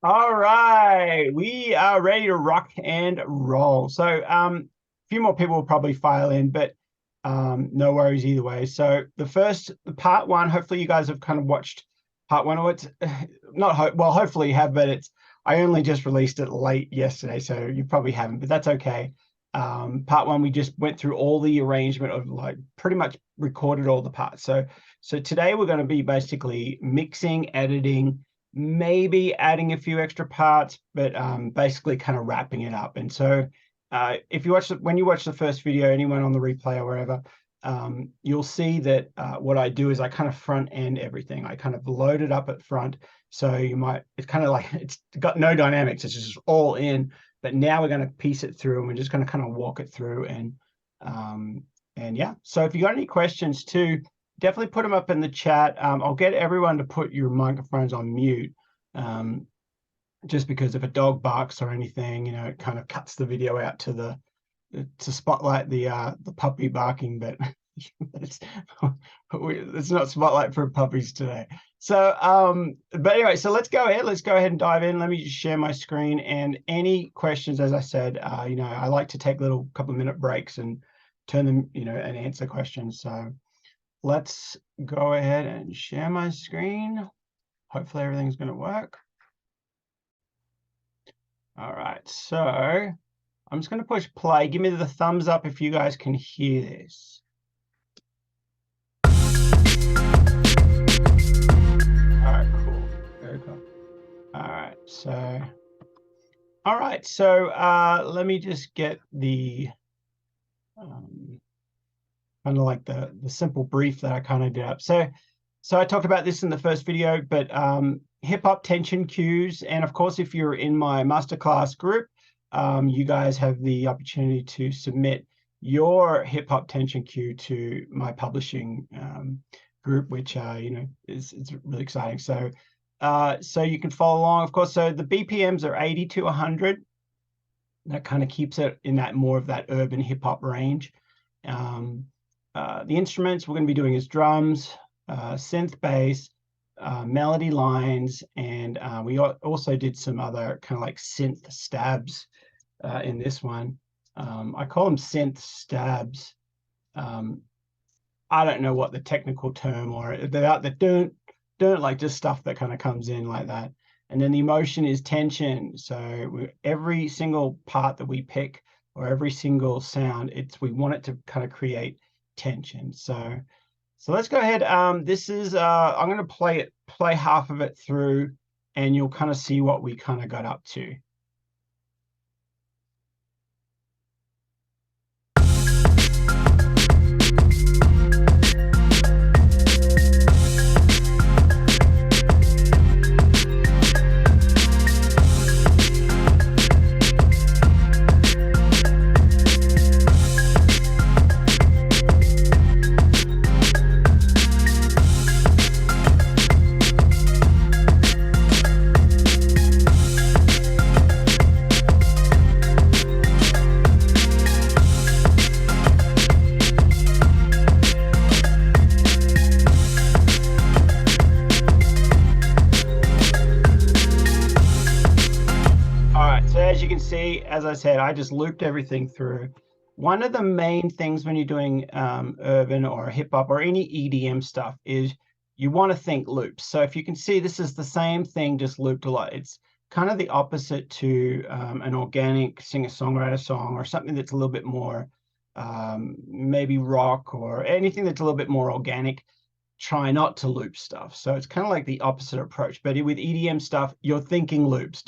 All right, we are ready to rock and roll. So, a few more people will probably file in, but no worries either way. So, the part one, hopefully you guys have kind of watched part one, or it's not well, hopefully you have, but I only just released it late yesterday, so you probably haven't, but that's okay. Part one, we just went through all the arrangement of like pretty much recorded all the parts. So today we're going to be basically mixing, editing, maybe adding a few extra parts, but basically kind of wrapping it up. And so if you when you watch the first video, anyone on the replay or wherever, you'll see that what I do is I kind of front end everything. I kind of load it up at front. So it's kind of like, it's got no dynamics. It's just all in. But now we're going to piece it through and we're just going to kind of walk it through. And yeah, so if you got any questions too, definitely put them up in the chat. I'll get everyone to put your microphones on mute, just because if a dog barks or anything, it kind of cuts the video out to spotlight the puppy barking, but it's not spotlight for puppies today. So, but anyway, so let's go ahead and dive in. Let me just share my screen, and any questions, as I said, I like to take little couple of minute breaks and turn them, and answer questions. So let's go ahead and share my screen. Hopefully everything's going to work. All right, so I'm just going to push play. Give me the thumbs up if you guys can hear this. All right, cool. Very cool. All right, so let me just get the kind of like the simple brief that I kind of did up. So I talked about this in the first video, but hip hop tension cues, and of course, if you're in my masterclass group, you guys have the opportunity to submit your hip hop tension cue to my publishing group, which is really exciting. So so you can follow along, of course. So the BPMs are 80 to 100. That kind of keeps it in that more of that urban hip hop range. The instruments we're going to be doing is drums, synth bass, melody lines, and we also did some other kind of like synth stabs in this one. I call them synth stabs. I don't know what the technical term, or the don't like just stuff that kind of comes in like that. And then the emotion is tension. So every single part that we pick, or every single sound, we want it to kind of create tension. So let's go ahead. This is I'm going to play half of it through, and you'll kind of see what we kind of got up to. As I said, I just looped everything through. One of the main things when you're doing urban or hip hop or any EDM stuff is you want to think loops. So if you can see, this is the same thing, just looped a lot. It's kind of the opposite to an organic singer-songwriter song, or something that's a little bit more maybe rock, or anything that's a little bit more organic. Try not to loop stuff. So it's kind of like the opposite approach. But with EDM stuff, you're thinking loops.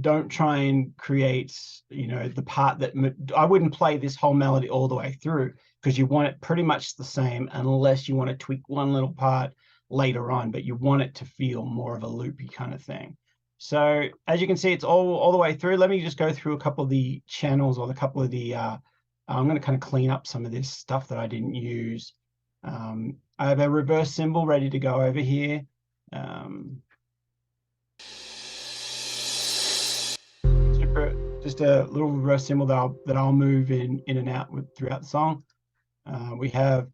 Don't try and create, the part that I wouldn't play this whole melody all the way through, because you want it pretty much the same, unless you want to tweak one little part later on, but you want it to feel more of a loopy kind of thing. So as you can see, it's all the way through. Let me just go through a couple of the channels, or a couple of the, I'm going to kind of clean up some of this stuff that I didn't use. I have a reverse cymbal ready to go over here. Just a little reverse cymbal that I'll move in and out with throughout the song. We have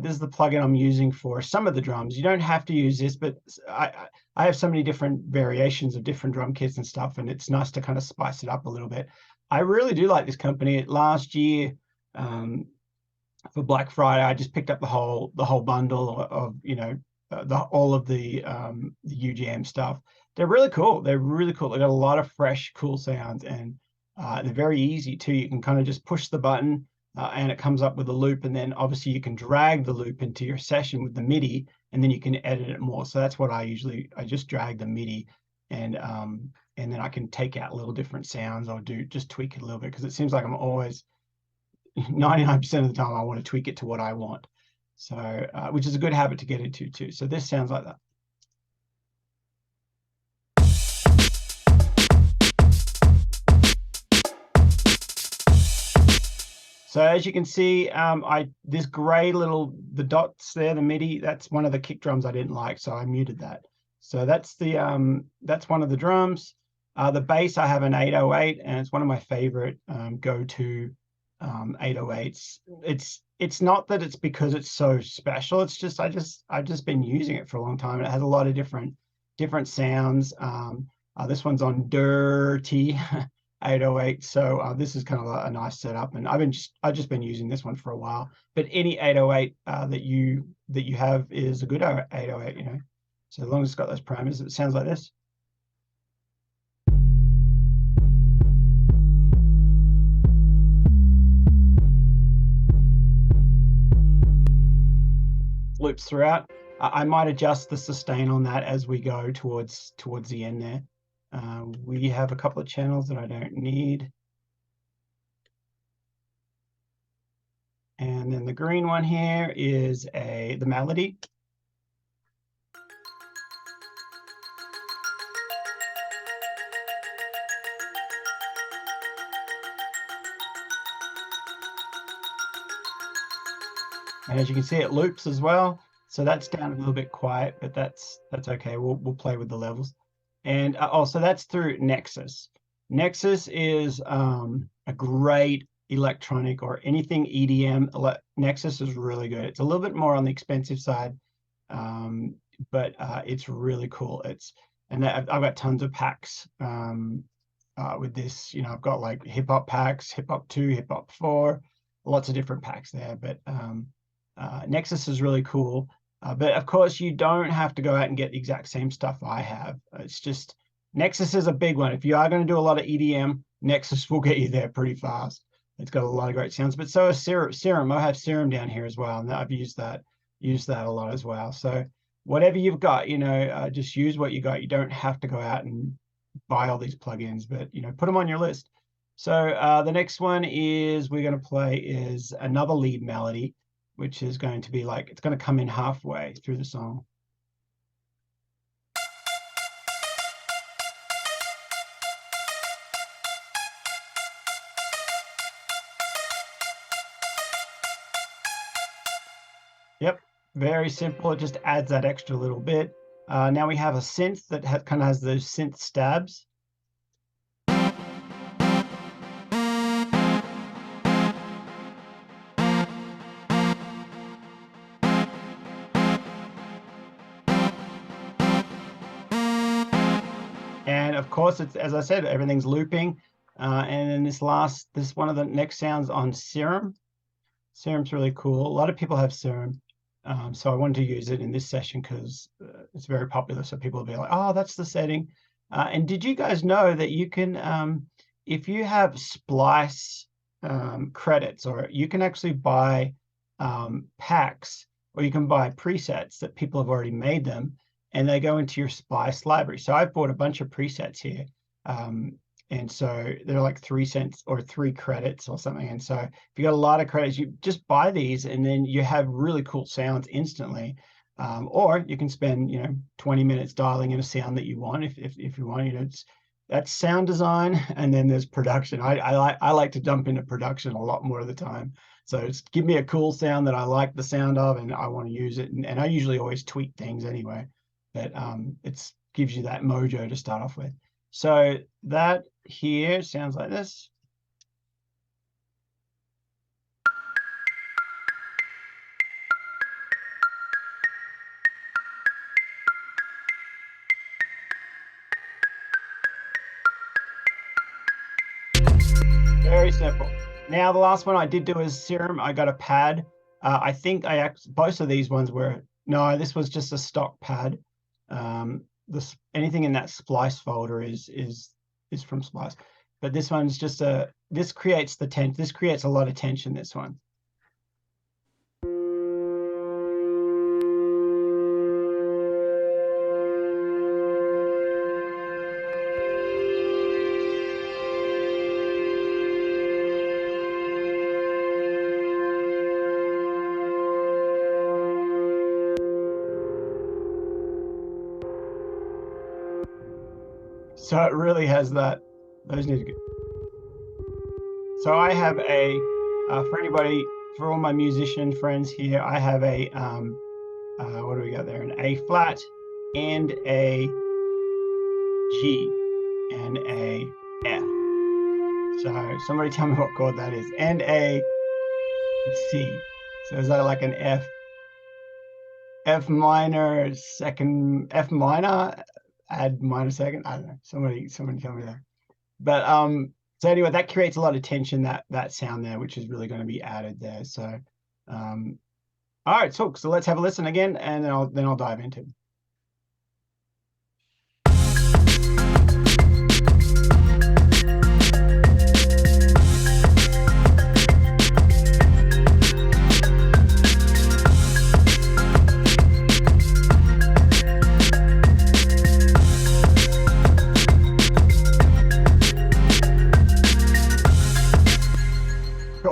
this is the plugin I'm using for some of the drums. You don't have to use this, but I have so many different variations of different drum kits and stuff, and it's nice to kind of spice it up a little bit. I really do like this company. Last year, for Black Friday, I just picked up the whole bundle of all of the UGM stuff. They're really cool. They're really cool. They got a lot of fresh, cool sounds, and they're very easy too. You can kind of just push the button, and it comes up with a loop, and then obviously you can drag the loop into your session with the MIDI, and then you can edit it more. So that's what I just drag the MIDI, and then I can take out little different sounds or just tweak it a little bit, because it seems like I'm always 99% of the time I want to tweak it to what I want. So, which is a good habit to get into too. So this sounds like that. So as you can see, this gray the dots there, the MIDI, that's one of the kick drums I didn't like, so I muted that. So that's one of the drums. The bass, I have an 808, and it's one of my favorite go-to 808s. It's not that it's because it's so special. It's just I've just been using it for a long time. It has a lot of different sounds. This one's on dirty 808, so this is kind of a nice setup, and I've just been using this one for a while. But any 808 that you have is a good 808, you know. So as long as it's got those parameters, it sounds like this. Loops throughout. I might adjust the sustain on that as we go towards the end there. We have a couple of channels that I don't need. And then the green one here is the melody. And as you can see, it loops as well. So that's down a little bit quiet, but that's okay. We'll play with the levels. And also that's through Nexus. Nexus is a great electronic or anything EDM. Nexus is really good. It's a little bit more on the expensive side, but it's really cool. I've got tons of packs with this. You know, I've got like hip hop packs, hip hop 2, hip hop 4, lots of different packs there. But Nexus is really cool. But of course, you don't have to go out and get the exact same stuff I have. It's just Nexus is a big one. If you are going to do a lot of EDM, Nexus will get you there pretty fast. It's got a lot of great sounds. But so is Serum. I have Serum down here as well, and I've used that a lot as well. So whatever you've got, you know, just use what you got. You don't have to go out and buy all these plugins, but you know, put them on your list. So the next one we're going to play is another lead melody, which is going to be like, it's going to come in halfway through the song. Yep, very simple. It just adds that extra little bit. Now we have a synth that kind of has those synth stabs. And of course, it's, as I said, everything's looping. And then this one of the next sounds on Serum. Serum's really cool. A lot of people have Serum. So I wanted to use it in this session because it's very popular. So people will be like, oh, that's the setting. And did you guys know that you can, if you have splice credits, or you can actually buy packs, or you can buy presets that people have already made them, and they go into your splice library. So I've bought a bunch of presets here. And so they're like 3 cents or 3 credits or something. And so if you got a lot of credits, you just buy these, and then you have really cool sounds instantly. Or you can spend, you know, 20 minutes dialing in a sound that you want. If you want, you know, that's sound design, and then there's production. I like to dump into production a lot more of the time. So it's give me a cool sound that I like the sound of, and I want to use it. And I usually always tweak things anyway. But it gives you that mojo to start off with. So that here sounds like this. Very simple. Now, the last one I did do is serum. I got a pad. I think both of these ones were, no, this was just a stock pad. Anything in that splice folder is from Splice, but this one's just this creates the tension. This creates a lot of tension, this one. So it really has that, those need to get. So I have for anybody, for all my musician friends here, I have what do we got there? An A flat and a G and a F. So somebody tell me what chord that is. And a C. So is that like an F minor second, F minor, add minor second? I don't know. Somebody tell me that. But so anyway, that creates a lot of tension, that sound there, which is really going to be added there. So all right, so let's have a listen again, and then I'll dive into it.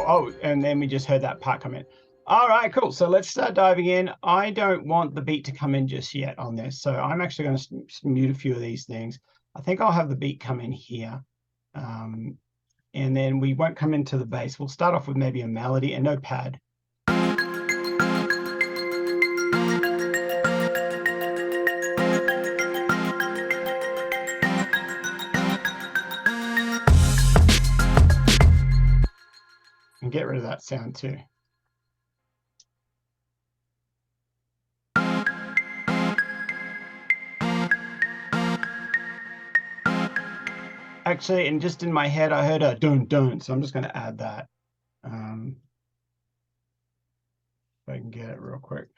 Oh, and then we just heard that part come in. All right, cool. So let's start diving in. I don't want the beat to come in just yet on this. So I'm actually going to mute a few of these things. I think I'll have the beat come in here. And then we won't come into the bass. We'll start off with maybe a melody and no pad. And get rid of that sound too. Actually, and just in my head, I heard a dun dun, so I'm just going to add that. If I can get it real quick.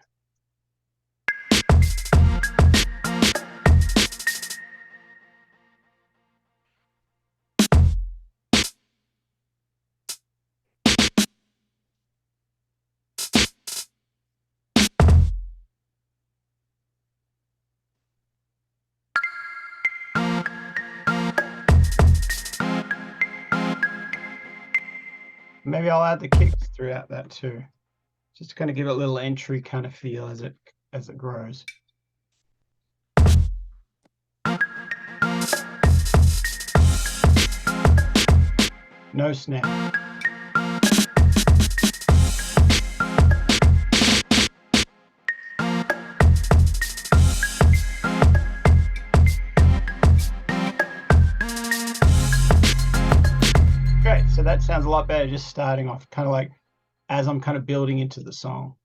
Maybe I'll add the kicks throughout that too, just to kind of give it a little entry kind of feel as it grows. No snare. Great, so that sounds a lot better just starting off, kind of like as I'm kind of building into the song.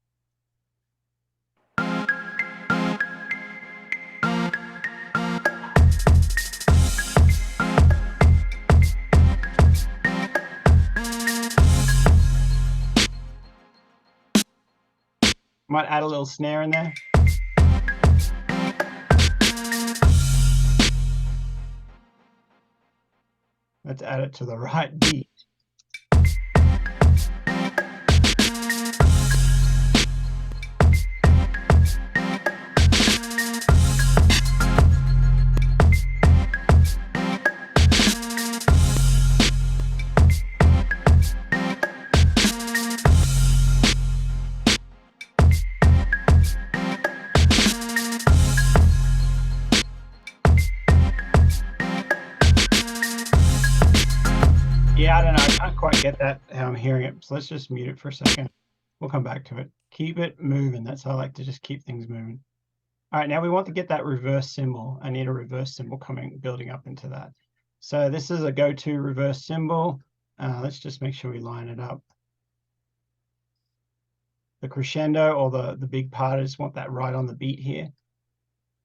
Might add a little snare in there. Let's add it to the right beat. Yeah, I don't know. I can't quite get that how I'm hearing it. So let's just mute it for a second. We'll come back to it. Keep it moving. That's how I like to just keep things moving. All right, now we want to get that reverse cymbal. I need a reverse cymbal building up into that. So this is a go-to reverse cymbal. Let's just make sure we line it up. The crescendo, or the big part, I just want that right on the beat here,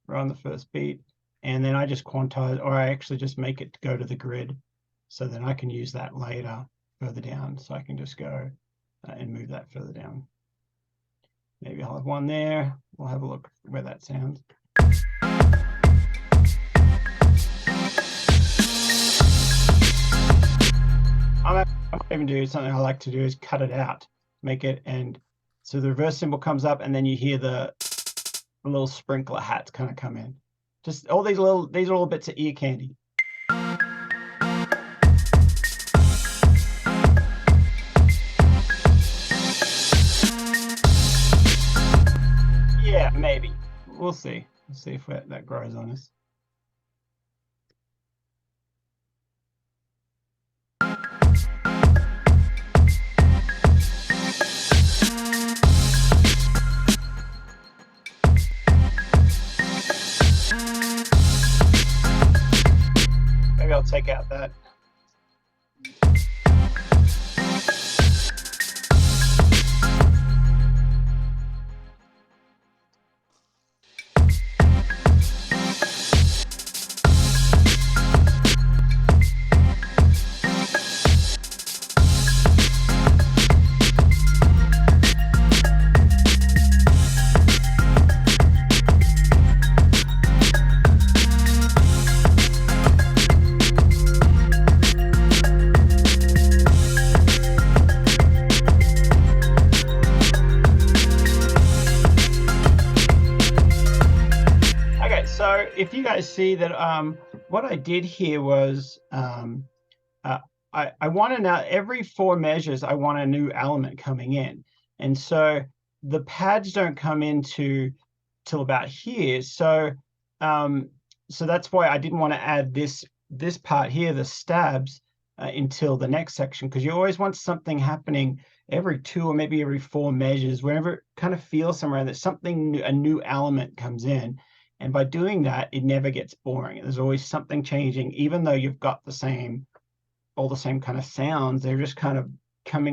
right on the first beat. And then I just quantize, or I actually just make it go to the grid, so then I can use that later further down, so I can just go and move that further down. Maybe I'll have one there. We'll have a look where that sounds. I might even do something I like to do is cut it out, make it, and so the reverse cymbal comes up, and then you hear the little sprinkler hats kind of come in. Just all these are little bits of ear candy. Yeah, maybe. We'll see. We'll see if that grows on us. Maybe I'll take out that. So if you guys see that, what I did here was I want to now every 4 measures, I want a new element coming in. And so the pads don't come into till about here. So so that's why I didn't want to add this part here, the stabs, until the next section, because you always want something happening every 2 or maybe every 4 measures, whenever it kind of feels somewhere that something new, a new element comes in. And by doing that, it never gets boring. There's always something changing, even though you've got all the same kind of sounds. They're just kind of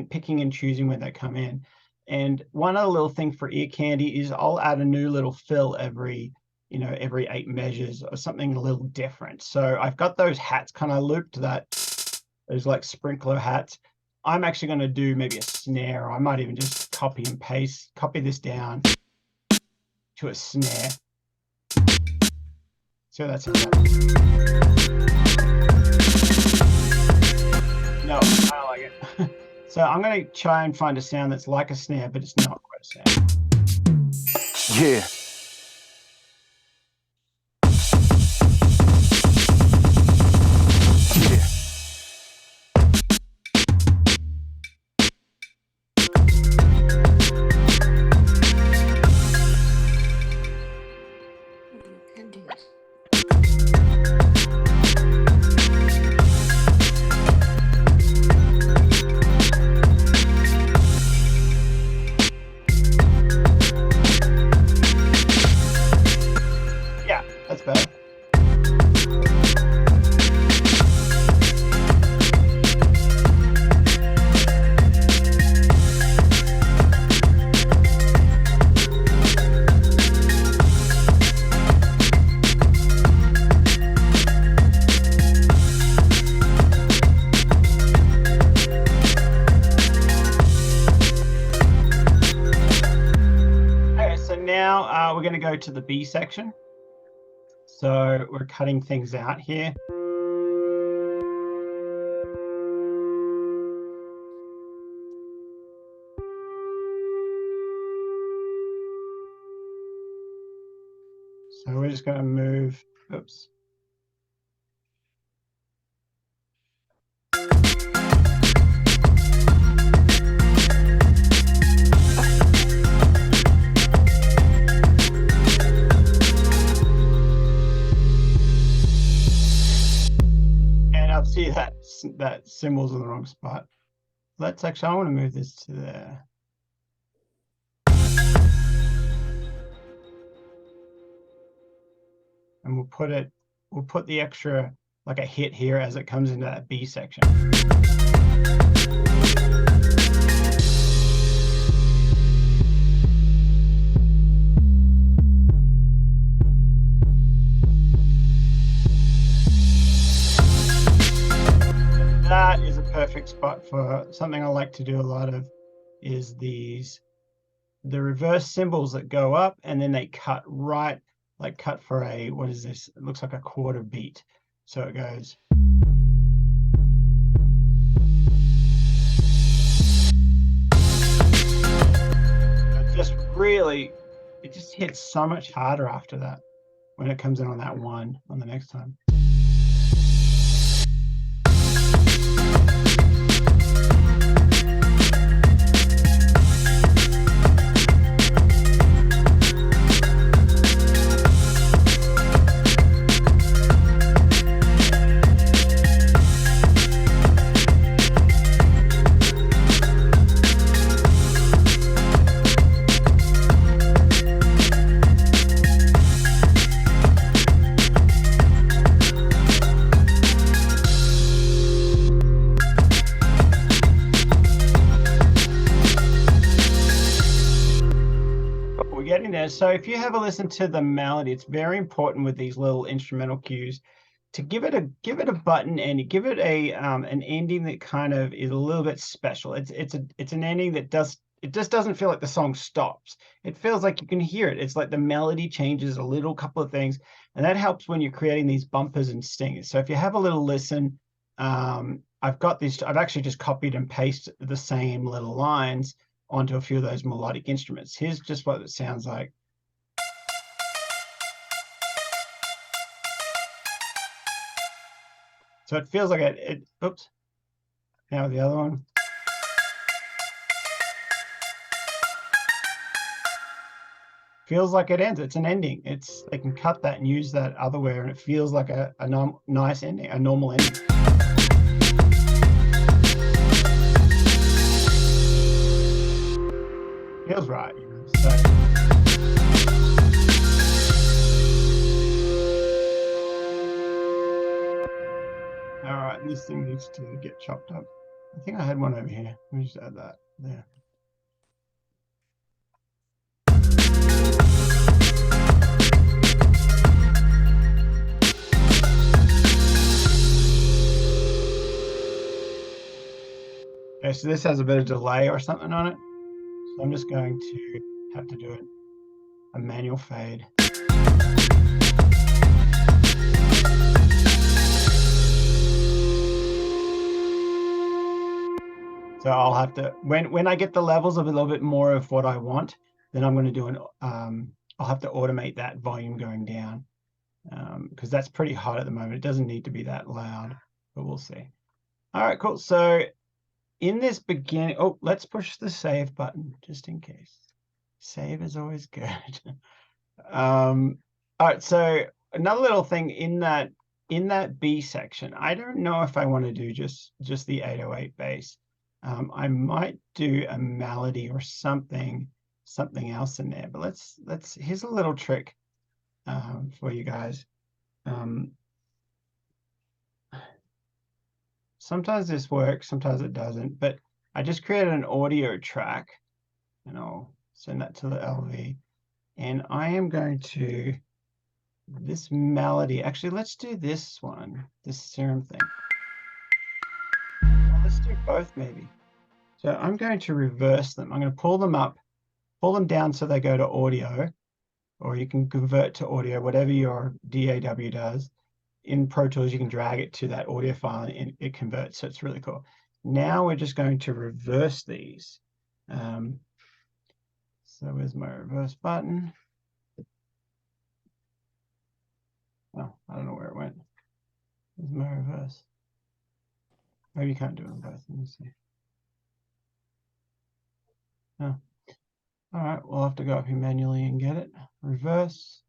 picking and choosing when they come in. And one other little thing for ear candy is I'll add a new little fill every 8 measures or something a little different. So I've got those hats kind of looped, those like sprinkler hats. I'm actually going to do maybe a snare. I might even just copy this down to a snare. So that's it. No, I don't like it. So I'm going to try and find a sound that's like a snare, but it's not quite a snare. Yeah. We're going to go to the B section. So we're cutting things out here. So we're just going to move, oops. See that symbol's in the wrong spot. Let's actually, I want to move this to there. And we'll put the extra, like a hit here as it comes into that B section. That is a perfect perfect spot for something I like to do a lot of is the reverse cymbals that go up and then they cut right, like cut for a, what is this? It looks like a quarter beat. So it goes. It just really, it just hits so much harder after that when it comes in on that one on the next time. We're getting there. So if you have a listen to the melody, it's very important with these little instrumental cues to give it a button and give it a an ending that kind of is a little bit special. It's an ending that just doesn't feel like the song stops. It feels like you can hear it. It's like the melody changes a little couple of things, and that helps when you're creating these bumpers and stingers. So if you have a little listen, I've actually just copied and pasted the same little lines onto a few of those melodic instruments. Here's just what it sounds like. So it feels like oops. Now the other one. Feels like it ends. It's an ending. They can cut that and use that otherwhere, and it feels like a nice ending, a normal ending. Feels right, you know. So. All right, this thing needs to get chopped up. I think I had one over here. Let me just add that there. Okay, so this has a bit of delay or something on it. So I'm just going to have to do a manual fade. So I'll have to, when I get the levels of a little bit more of what I want, then I'm going to do I'll have to automate that volume going down, because that's pretty hot at the moment. It doesn't need to be that loud, but we'll see. All right, cool. So in this beginning, let's push the save button just in case. Save is always good. All right, so another little thing in that B section, I don't know if I want to do just the 808 bass. I might do a melody or something else in there, but here's a little trick for you guys. Sometimes this works, sometimes it doesn't, but I just created an audio track and I'll send that to the LV, and I am going to this melody. Actually, let's do this one, this serum thing. Let's do both maybe. So I'm going to reverse them. I'm going to pull them up, pull them down so they go to audio, or you can convert to audio, whatever your DAW does. In Pro Tools, you can drag it to that audio file and it converts, so it's really cool. Now we're just going to reverse these. So where's my reverse button? Oh, I don't know where it went. Where's my reverse? Maybe you can't do them both. Let me see. Oh. All right, we'll have to go up here manually and get it. Reverse.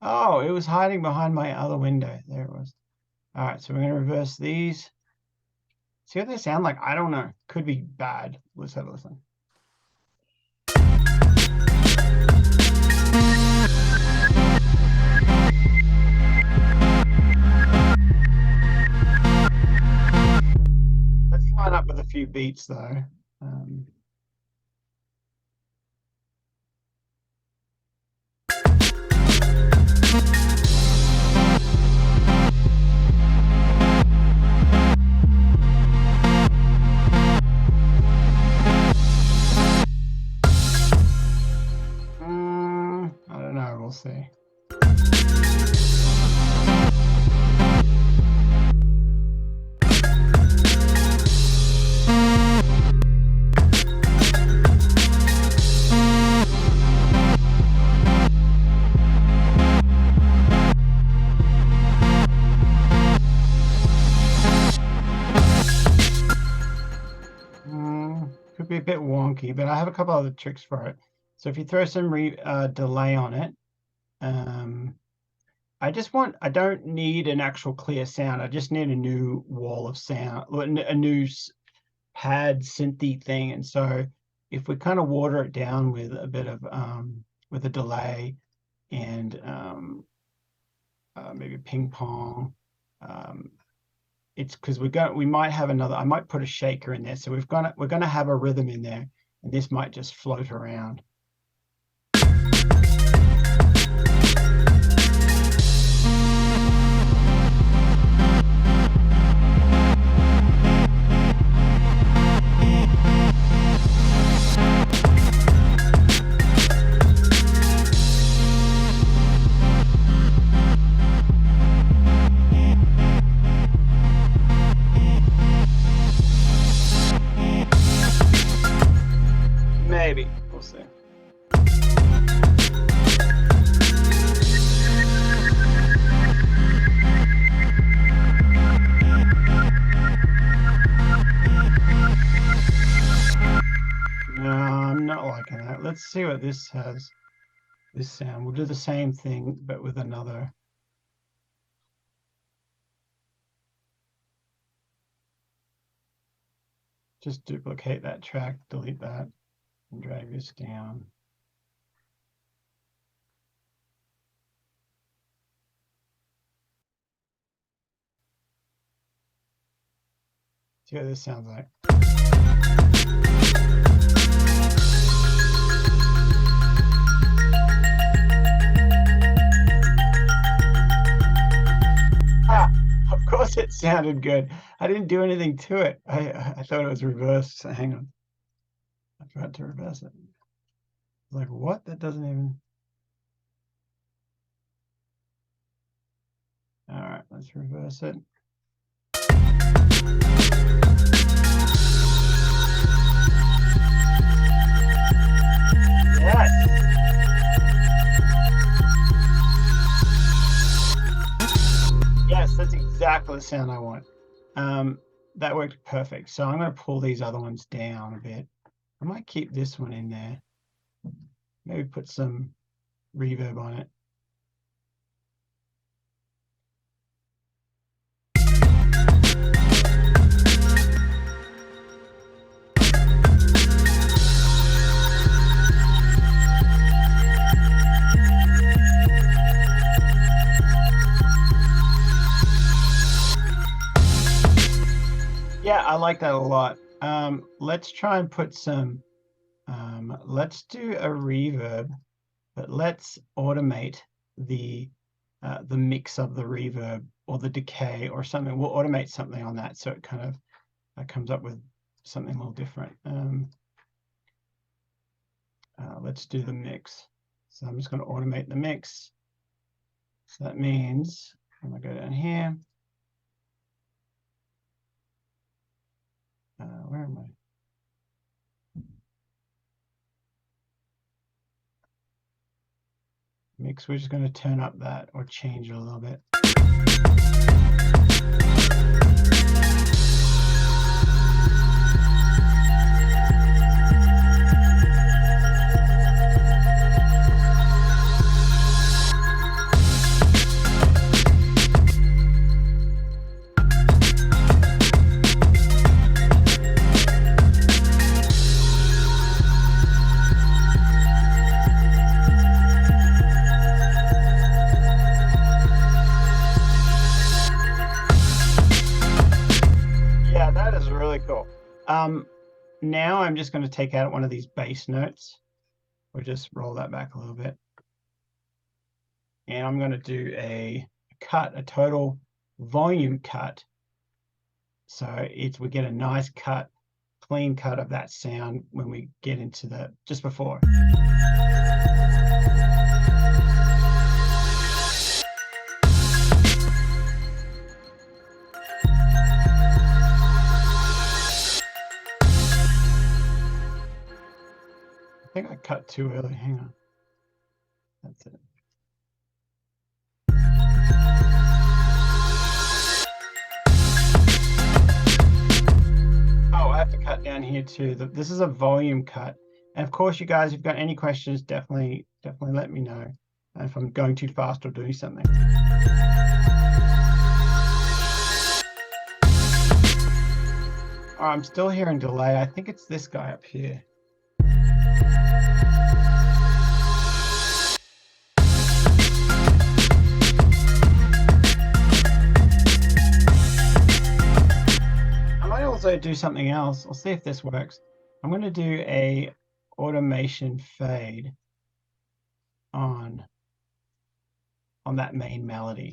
Oh, it was hiding behind my other window. There it was. All right, so we're going to reverse these. See what they sound like? I don't know. Could be bad. Let's have a listen. Let's line up with a few beats though. see. Could be a bit wonky, but I have a couple other tricks for it. So if you throw some delay on it, I don't need an actual clear sound. I just need a new wall of sound, a new pad synthy thing. And so if we kind of water it down with a bit of with a delay and maybe ping pong, it's because we might have another. I might put a shaker in there, so we're gonna have a rhythm in there, and this might just float around. Maybe. We'll see. No, I'm not liking that. Let's see what this has. This sound. We'll do the same thing, but with another. Just duplicate that track, delete that, and drag this down. See what this sounds like. Of course it sounded good. I didn't do anything to it. I thought it was reversed. So hang on. I forgot to reverse it. Like, what? That doesn't even... All right, let's reverse it. Yes. Yes, that's exactly the sound I want. That worked perfect. So I'm going to pull these other ones down a bit. I might keep this one in there. Maybe put some reverb on it. Yeah, I like that a lot. Let's try and put some, let's do a reverb, but let's automate the mix of the reverb or the decay or something. We'll automate something on that so it kind of comes up with something a little different. Let's do the mix. So I'm just going to automate the mix. So that means I'm going to go down here. Where am I? Mix, we're just going to turn up that or change it a little bit. Now I'm just going to take out one of these bass notes. We'll just roll that back a little bit. And I'm going to do a cut, a total volume cut. So we get a nice cut, clean cut of that sound when we get into the, just before. think I cut too early. Hang on. That's it. Oh, I have to cut down here too. This is a volume cut. And of course, you guys, if you've got any questions, definitely let me know if I'm going too fast or doing something. Oh, I'm still hearing delay. I think it's this guy up here. I might also do something else. I'll see if this works. I'm going to do a automation fade on that main melody.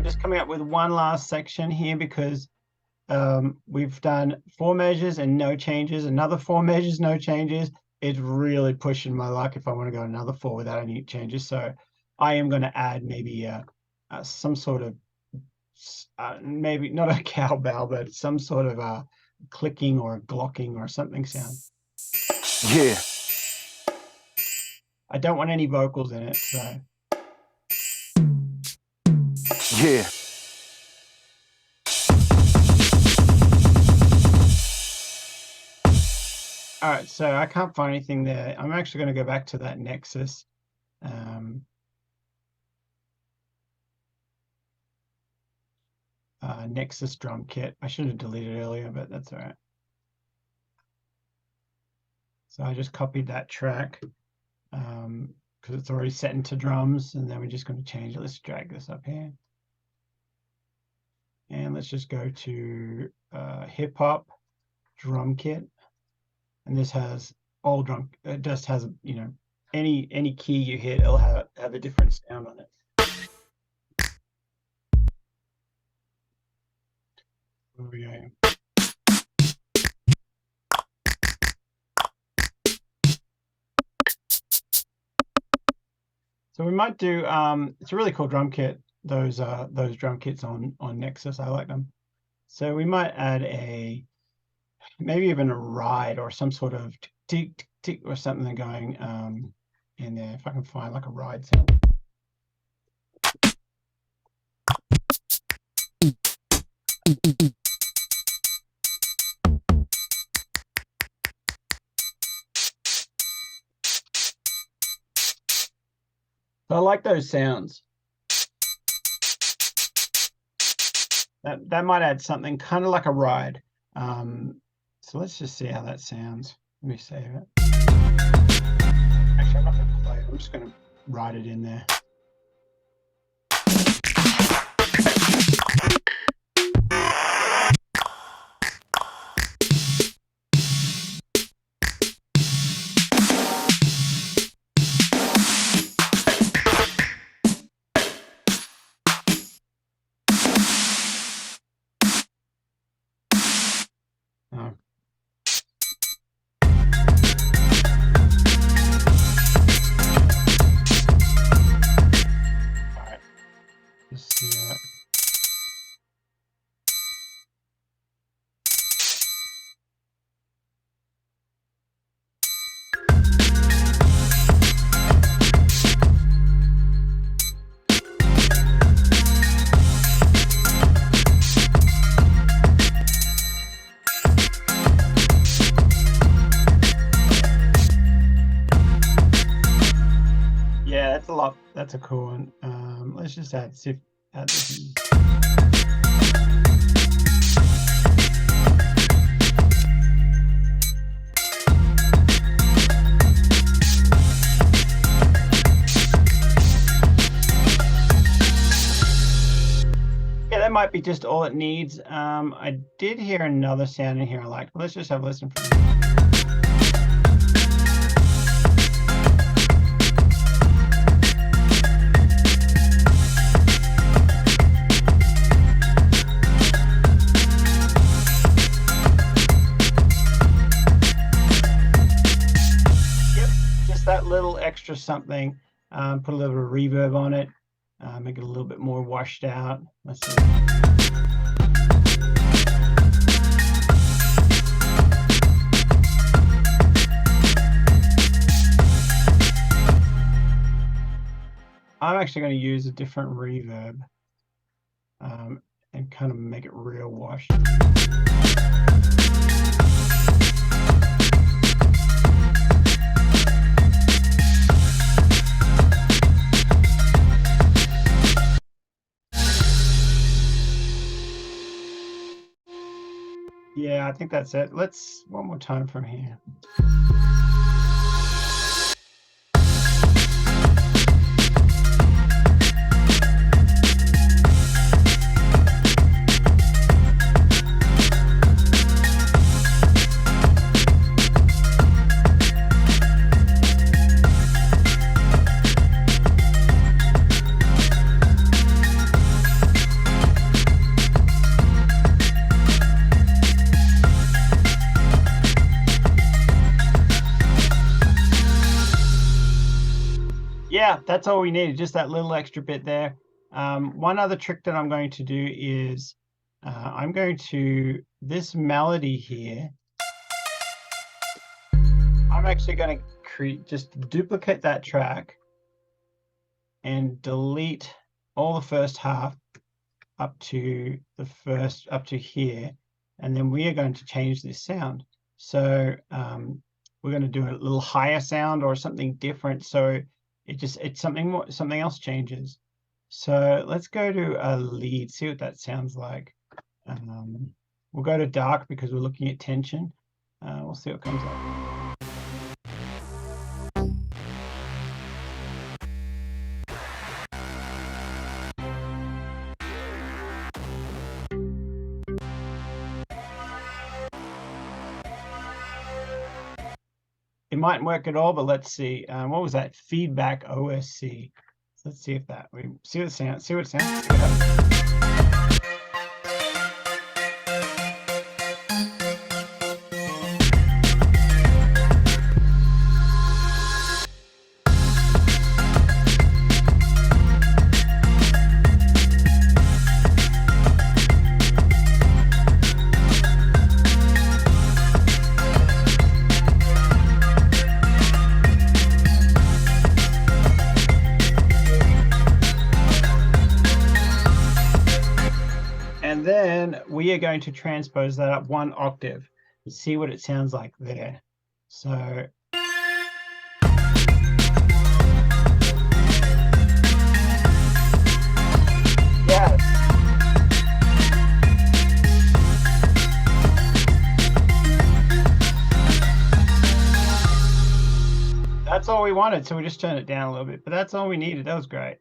Just coming up with one last section here because we've done 4 measures and no changes, another 4 measures, no changes. It's really pushing my luck if I want to go another 4 without any changes. So I am going to add maybe some sort of, maybe not a cowbell, but some sort of clicking or glocking or something sound. Yeah. I don't want any vocals in it, so. Yeah. All right, so I can't find anything there. I'm actually going to go back to that Nexus. Nexus drum kit. I should have deleted earlier, but that's all right. So I just copied that track because it's already set into drums, and then we're just going to change it. Let's drag this up here. And let's just go to hip hop drum kit. And this has all drum, it just has, you know, any key you hit, it'll have a different sound on it. Where we go. So we might do, it's a really cool drum kit, those drum kits on Nexus. I like them. So we might add maybe even a ride or some sort of tick, tick, tick or something going in there. If I can find like a ride sound. So I like those sounds. That might add something kind of like a ride. So let's just see how that sounds. Let me save it. Actually, I'm not going to play it. I'm just going to write it in there. That's a cool one. Let's just add this in. that might be just all it needs. I did hear another sound in here I liked. Let's just have a listen. Yep, just that little extra something. Put a little bit of reverb on it. Make it a little bit more washed out. Let's see. I'm actually going to use a different reverb and kind of make it real washed. Yeah, I think that's it. Let's one more time from here. Yeah, that's all we needed, just that little extra bit there. One other trick that I'm going to do is I'm going to, this melody here, I'm actually going to just duplicate that track and delete all the first half up to here, and then we are going to change this sound. So we're going to do a little higher sound or something different, so it's something else changes. So let's go to a lead, see what that sounds like. We'll go to dark because we're looking at tension. We'll see what comes up. It mightn't work at all, but let's see. What was that? Feedback OSC. Let's see if that, we see what it sounds. See what it sounds. And then we are going to transpose that up 1 octave and see what it sounds like there. So yeah. That's all we wanted, so we just turned it down a little bit, but that's all we needed. That was great.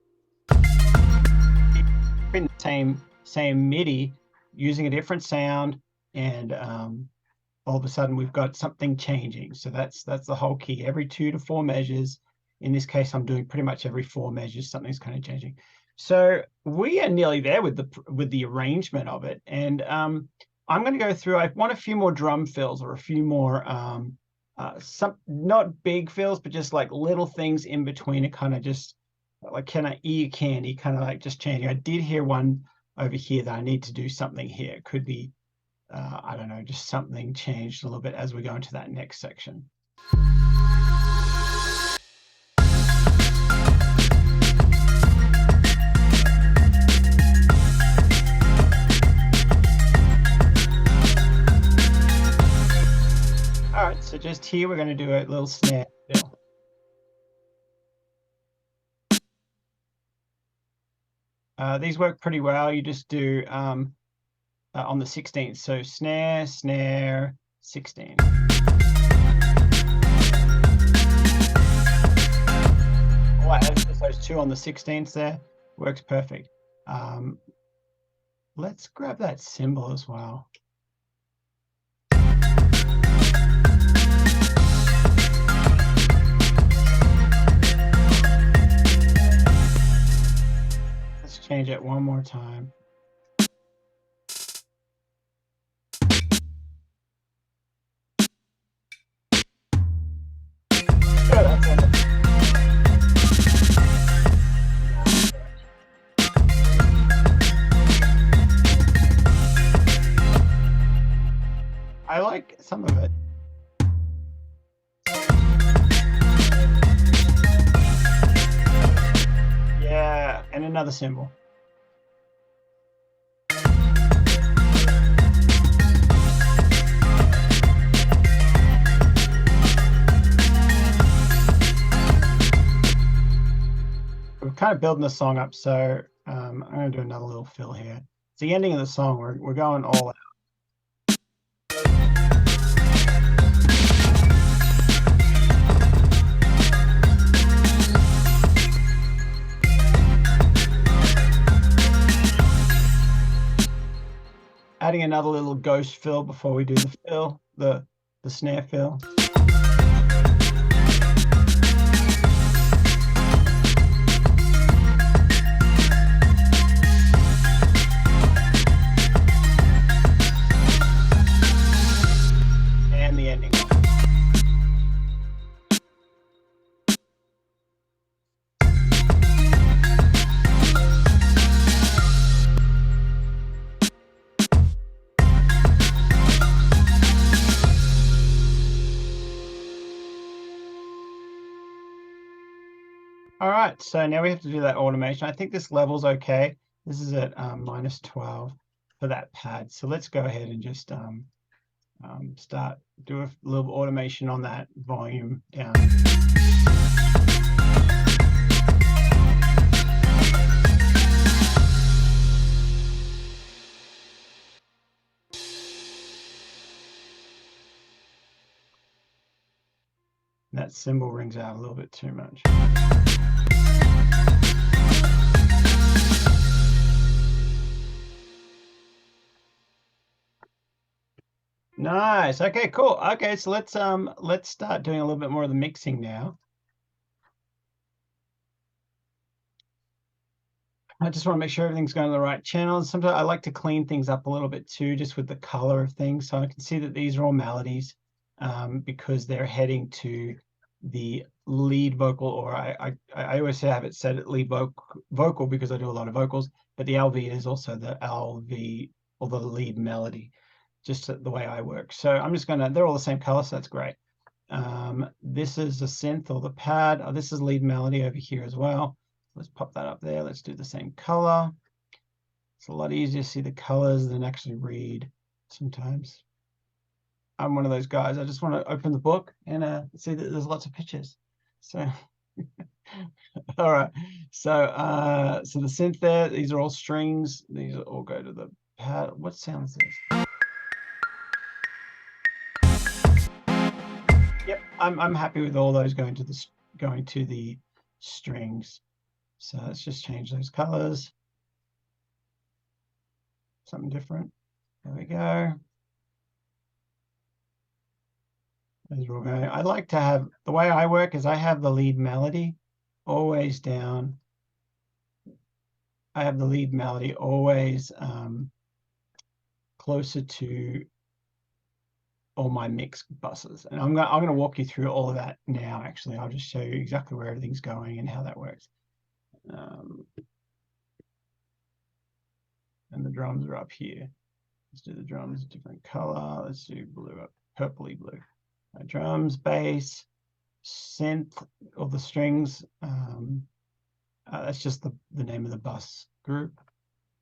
In the same MIDI, using a different sound, and all of a sudden we've got something changing. So that's the whole key. Every 2 to 4 measures. In this case, I'm doing pretty much every 4 measures, something's kind of changing. So we are nearly there with the arrangement of it. And I'm going to go through. I want a few more drum fills or a few more some not big fills, but just like little things in between it, kind of just like kind of ear candy, kind of like just changing. I did hear one over here that I need to do something here. It could be, I don't know, just something changed a little bit as we go into that next section. All right, so just here we're going to do a little snare fill. These work pretty well. You just do on the 16th. So snare, snare, 16. Oh, just those 2 on the 16th there. Works perfect. let's grab that cymbal as well. Let's change it one more time. I like some of it. Yeah, and another cymbal. We're kind of building the song up, so I'm going to do another little fill here. It's the ending of the song. We're going all out. Adding another little ghost fill before we do the fill, the snare fill. And the ending. All right, so now we have to do that automation. I think this level's okay. This is at -12 for that pad. So let's go ahead and just do a little automation on that volume down. That cymbal rings out a little bit too much. Nice. Okay, cool. Okay, so let's start doing a little bit more of the mixing now. I just want to make sure everything's going to the right channels. Sometimes I like to clean things up a little bit too, just with the color of things. So I can see that these are all melodies because they're heading to the lead vocal, or I always have it set at lead vocal because I do a lot of vocals, but the LV is also the LV or the lead melody, just the way I work. So I'm just gonna, they're all the same color, so that's great. This is a synth or the pad. Oh, this is lead melody over here as well. Let's pop that up there. Let's do the same color. It's a lot easier to see the colors than actually read sometimes. I'm one of those guys. I just want to open the book and see that there's lots of pictures. So, all right. So, so the synth there, these are all strings. These all go to the pad. What sound is this? Yep, I'm happy with all those going to the strings. So let's just change those colors. Something different. There we go. Those are all going. I like to have, the way I work is I have the lead melody always down. I have the lead melody always closer to all my mix buses. And I'm gonna walk you through all of that now, actually. I'll just show you exactly where everything's going and how that works. And the drums are up here. Let's do the drums, different color. Let's do blue up, purpley blue. Drums, bass, synth, or the strings. That's just the name of the bus group.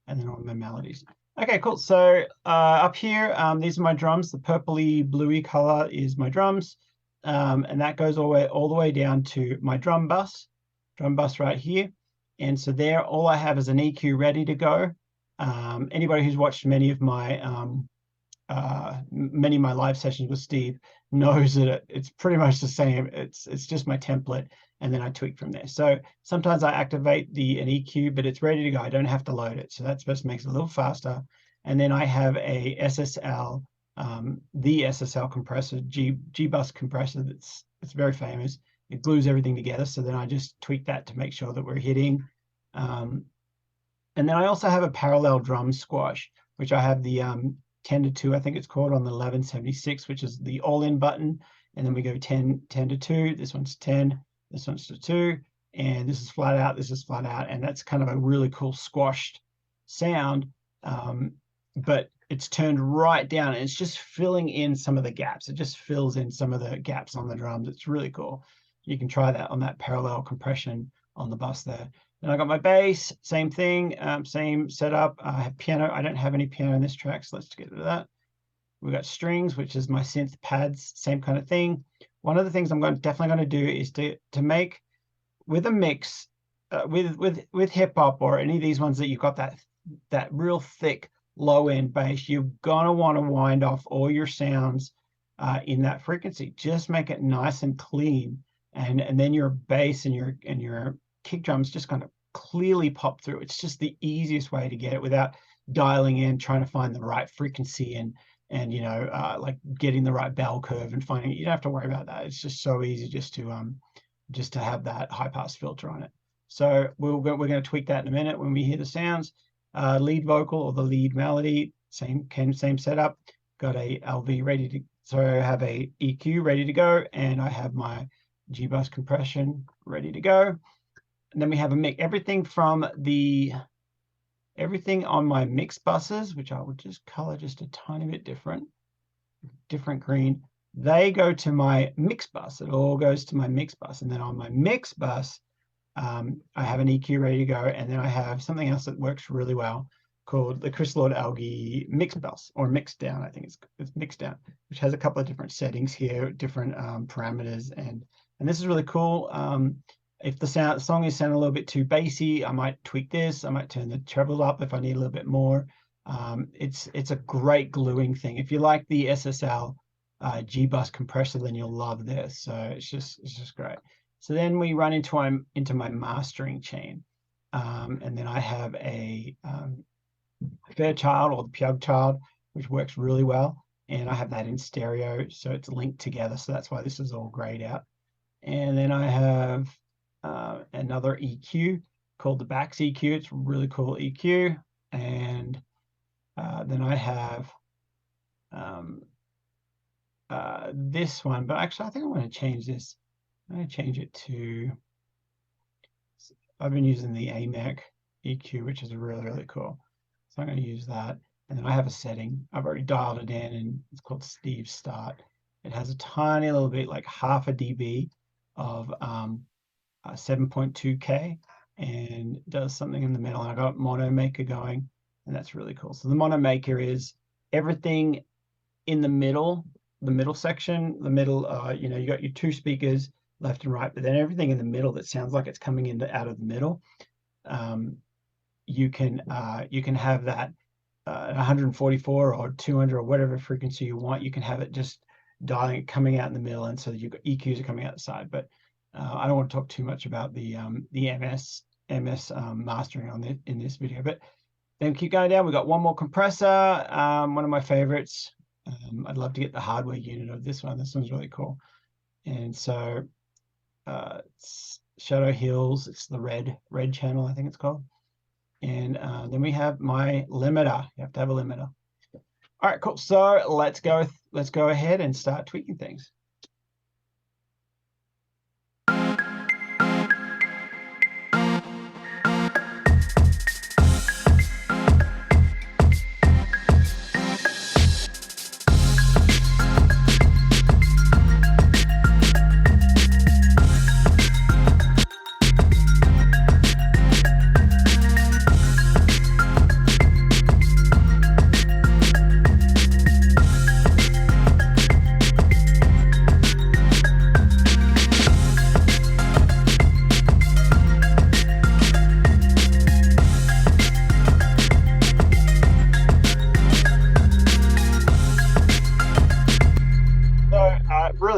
And then all my melodies. Okay, cool. So up here, these are my drums. The purpley bluey color is my drums. And that goes all the way down to my drum bus right here. And so there, all I have is an EQ ready to go. Anybody who's watched many of my many of my live sessions with Steve, knows that it's pretty much the same. It's just my template, and then I tweak from there. So sometimes I activate an EQ, but it's ready to go. I don't have to load it. So that just makes it a little faster. And then I have a SSL, the SSL compressor, G-Bus compressor. It's very famous. It glues everything together. So then I just tweak that to make sure that we're hitting. And then I also have a parallel drum squash, which I have the 10 to 2, I think it's called, on the 1176, which is the all-in button. And then we go 10 to 2. This one's 10, this one's to 2. And this is flat out, this is flat out. And that's kind of a really cool squashed sound. But it's turned right down, and it's just filling in some of the gaps. It just fills in some of the gaps on the drums. It's really cool. You can try that on that parallel compression on the bus there. Then I got my bass, same thing, same setup. I have piano. I don't have any piano in this track, so let's get rid of that. We got strings, which is my synth pads, same kind of thing. One of the things I'm definitely going to do is to make with a mix, with hip hop or any of these ones that you've got that real thick low end bass, you're gonna want to wind off all your sounds in that frequency. Just make it nice and clean, and then your bass and your kick drums just kind of clearly pop through. It's just the easiest way to get it without dialing in, trying to find the right frequency and like getting the right bell curve and finding it. You don't have to worry about that. It's just so easy just to have that high pass filter on it. So we're going to tweak that in a minute when we hear the sounds. Lead vocal or the lead melody, same setup. Got a LV ready to, so I have a EQ ready to go, and I have my G-Bus compression ready to go. And then we have a mix, everything on my mix buses, which I would just color just a tiny bit different green. They go to my mix bus. It all goes to my mix bus, and then on my mix bus, I have an EQ ready to go, and then I have something else that works really well called the Chris Lord Algae Mix Bus, or Mix Down. I think it's Mix Down, which has a couple of different settings here, different parameters, and this is really cool. If the song is sounding a little bit too bassy, I might tweak this. I might turn the treble up if I need a little bit more. It's a great gluing thing. If you like the SSL G-Bus compressor, then you'll love this. So it's just great. So then we run into my mastering chain, and then I have a Fairchild, or the Pug Child, which works really well, and I have that in stereo, so it's linked together. So that's why this is all grayed out. And then I have another EQ called the Bax EQ. It's a really cool EQ, and then I have this one, but actually I think I want to change this. I'm going to change it to, I've been using the AMAC EQ, which is really, really cool. So I'm going to use that. And then I have a setting. I've already dialed it in, and it's called Steve Start. It has a tiny little bit, like half a dB of 7.2K, and does something in the middle. And I got Mono Maker going, and that's really cool. So the Mono Maker is everything in the middle section, you got your two speakers, left and right, but then everything in the middle that sounds like it's coming out of the middle, you can have that 144 or 200 or whatever frequency you want. You can have it just dialing, coming out in the middle, and so you've got EQs are coming out the side. But I don't want to talk too much about the MS mastering in this video. But then keep going down. We got one more compressor, one of my favorites. I'd love to get the hardware unit of this one. This one's really cool. And so it's Shadow Hills. It's the red channel, I think it's called. And then we have my limiter. You have to have a limiter. All right, cool. So let's go ahead and start tweaking things.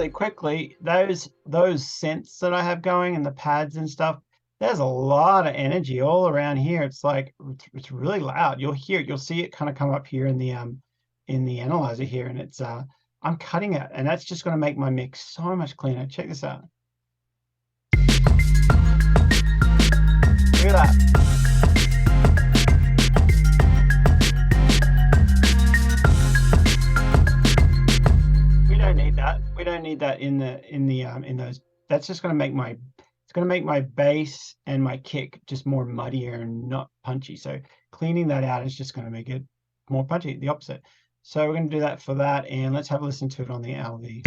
really quickly, those scents that I have going and the pads and stuff, there's a lot of energy all around here. It's like it's really loud. You'll hear it, you'll see it kind of come up here in the analyzer here, and it's I'm cutting it, and that's just going to make my mix so much cleaner. Check this out. Look at that. We don't need that. We don't need that in those. That's just going to make my bass and my kick just more muddier and not punchy. So cleaning that out is just going to make it more punchy, the opposite. So we're going to do that for that, and let's have a listen to it on the LV.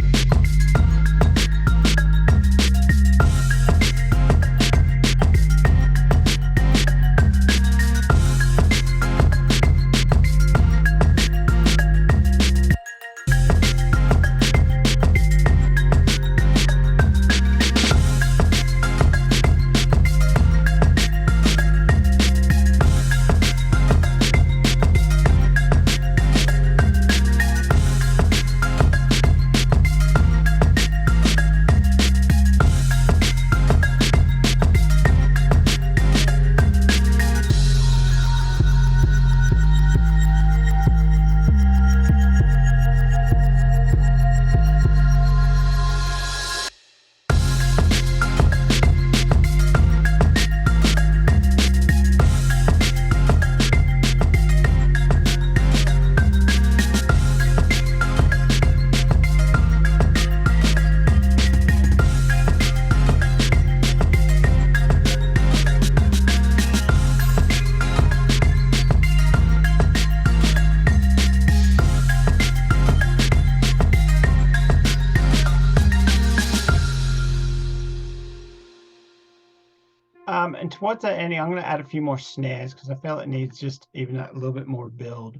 And towards that ending, I'm going to add a few more snares because I feel it needs just even a little bit more build.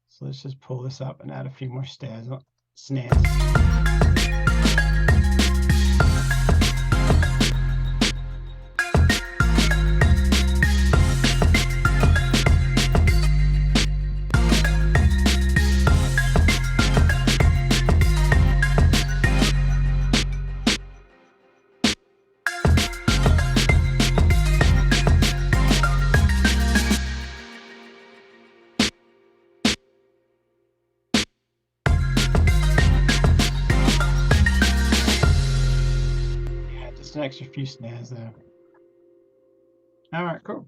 So let's just pull this up and add a few more snares. An extra few snares there. All right, cool.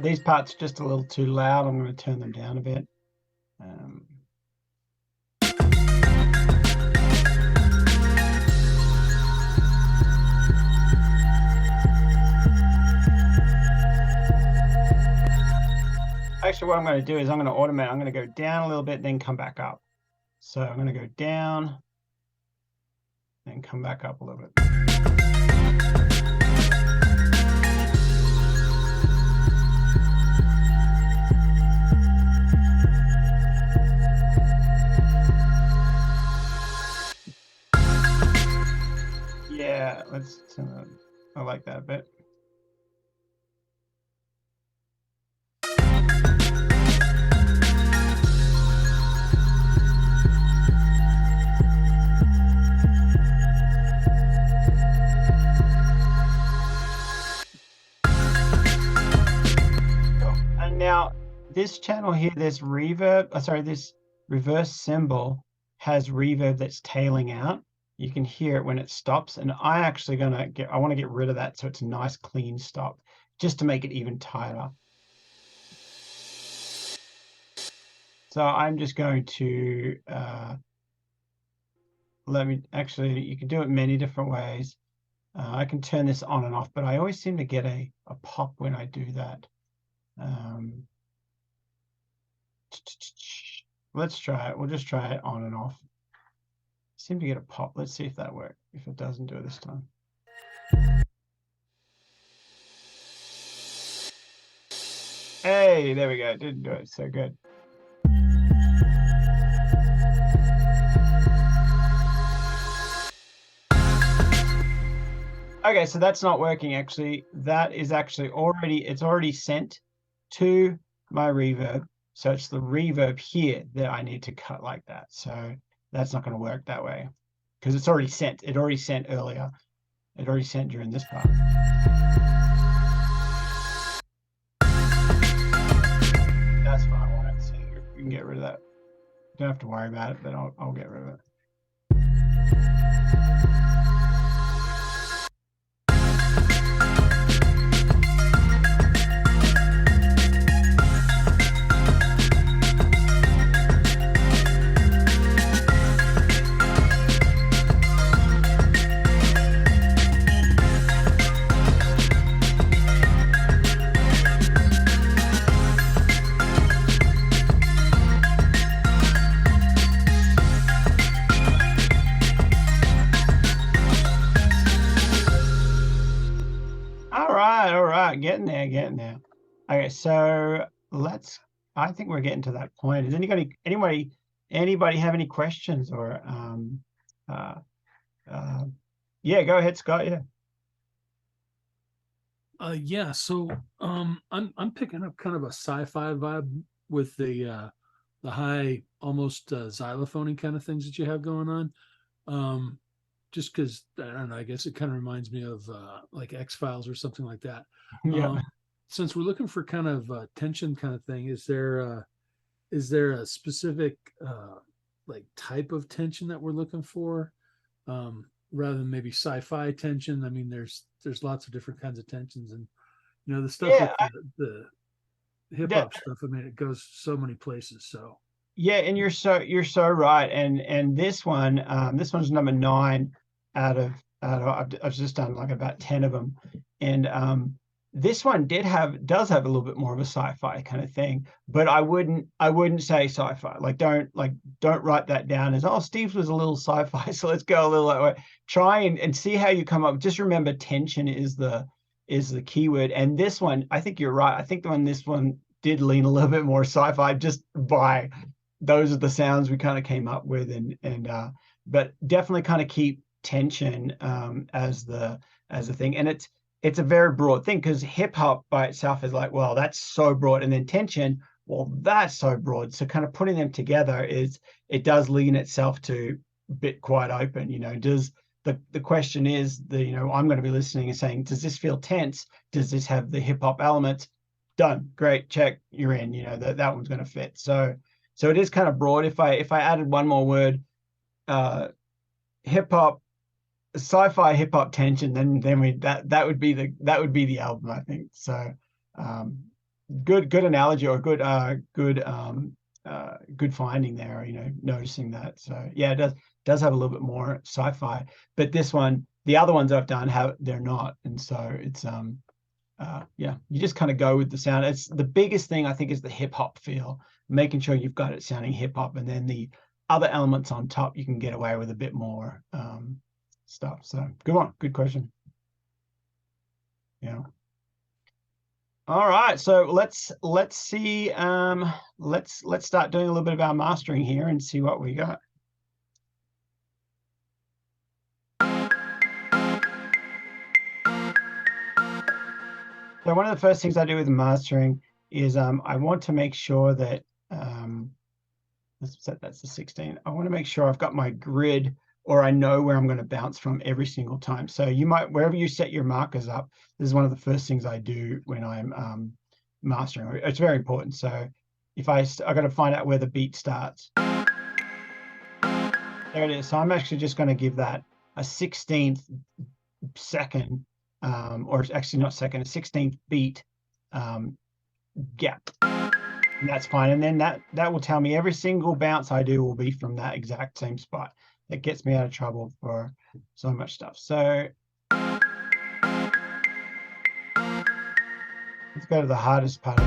These parts are just a little too loud. I'm going to turn them down a bit. Actually, what I'm going to do is I'm going to automate. I'm going to go down a little bit, then come back up. So I'm going to go down, then come back up a little bit. Yeah, let's. I like that a bit. this channel here, this reverb, sorry, this reverse cymbal has reverb that's tailing out. You can hear it when it stops, and I want to get rid of that so it's a nice clean stop, just to make it even tighter. So I'm just going to you can do it many different ways. I can turn this on and off, but I always seem to get a pop when I do that. Let's try it. We'll just try it on and off. Seem to get a pop. Let's see if that works. If it doesn't do it this time. Hey, there we go. Didn't do it. So good. Okay, so that's not working actually. That is actually it's already sent to my reverb. So it's the reverb here that I need to cut like that. So that's not going to work that way because it's already sent. It already sent earlier. It already sent during this part. That's what I want it. So you can get rid of that. Don't have to worry about it, but I'll get rid of it. All right, getting there. Okay, so I think we're getting to that point. Does anybody have any questions or yeah, go ahead, Scott. Yeah. Yeah, so I'm picking up kind of a sci-fi vibe with the high almost xylophoning kind of things that you have going on. Just because I don't know, I guess it kind of reminds me of like X-Files or something like that. Yeah. Since we're looking for kind of tension kind of thing, is there a specific like type of tension that we're looking for, rather than maybe sci-fi tension? I mean, there's lots of different kinds of tensions, and the stuff with the hip hop stuff. I mean, it goes so many places. So yeah, and you're so right. And this one's number 9 out of I've just done like about 10 of them, and this one does have a little bit more of a sci-fi kind of thing, but I wouldn't say sci-fi. Like don't write that down as, oh, Steve's was a little sci-fi, so let's go a little that way. Try and see how you come up. Just remember, tension is the keyword. And this one, I think you're right. I think this one did lean a little bit more sci-fi, just by those are the sounds we kind of came up with, but definitely kind of keep tension as the thing. And it's a very broad thing, because hip hop by itself is like, well, that's so broad, and then tension, well, that's so broad. So kind of putting them together it does lean itself to bit quite open. Does the question is I'm going to be listening and saying, does this feel tense? Does this have the hip hop elements? Done, great, check, you're in. That one's going to fit. So it is kind of broad. If I added one more word, hip hop, sci-fi hip hop tension, then that would be the album, I think. So good analogy, or good finding there. Noticing that. So yeah, it does have a little bit more sci-fi, but the other ones I've done they're not, and so it's yeah, you just kind of go with the sound. It's the biggest thing, I think, is the hip hop feel, making sure you've got it sounding hip hop, and then the other elements on top, you can get away with a bit more stuff. So good one, good question. Yeah. All right, so let's see. Let's start doing a little bit of our mastering here and see what we got. So one of the first things I do with mastering is I want to make sure that let's set that's the 16. I want to make sure I've got my grid, or I know where I'm going to bounce from every single time. So you might, wherever you set your markers up, this is one of the first things I do when I'm mastering. It's very important. So I got to find out where the beat starts. There it is. So I'm actually just going to give that a 16th second, or actually not second, a 16th beat gap. And that's fine. And then that will tell me every single bounce I do will be from that exact same spot. That gets me out of trouble for so much stuff. So let's go to the hardest part.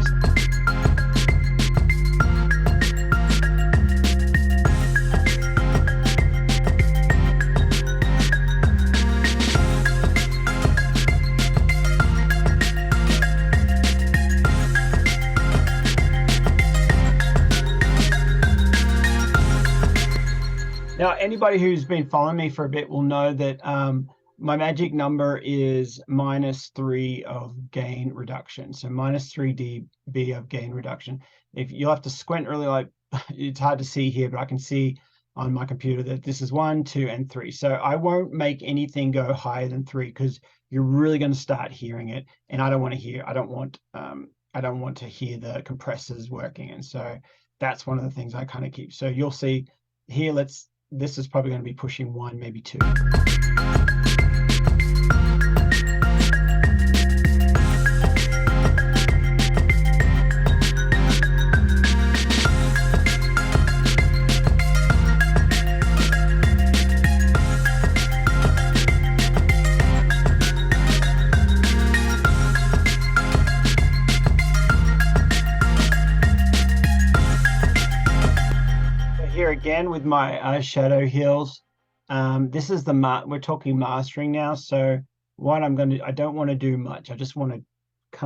Now, anybody who's been following me for a bit will know that my magic number is -3 of gain reduction. So -3 dB of gain reduction. If you'll have to squint really, like it's hard to see here, but I can see on my computer that this is 1, 2, and 3. So I won't make anything go higher than 3 because you're really going to start hearing it, and I don't want to hear. I don't want to hear the compressors working, and so that's one of the things I kind of keep. So you'll see here. This is probably going to be pushing 1, maybe 2. Here again with my shadow heels. This is we're talking mastering now. So what I don't want to do much. I just want to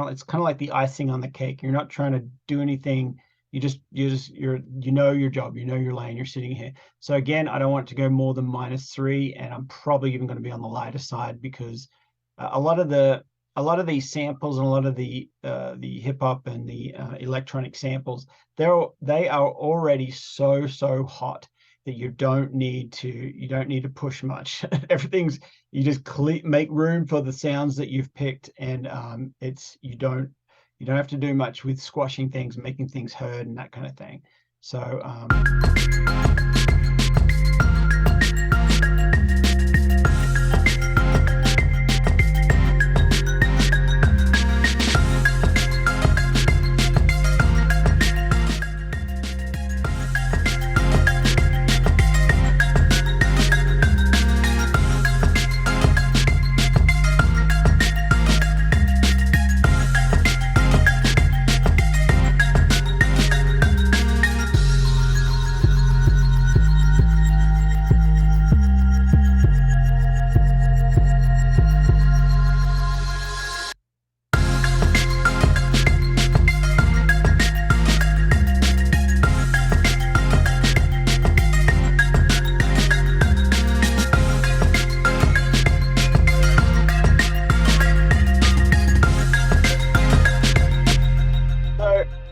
it's kind of like the icing on the cake. You're not trying to do anything. You know your job. You know your lane. You're sitting here. So again, I don't want it to go more than -3, and I'm probably even going to be on the lighter side because a lot of these samples and a lot of the hip hop and the electronic samples, they are already so hot that you don't need to push much. You just make room for the sounds that you've picked, and you don't have to do much with squashing things, making things heard, and that kind of thing. So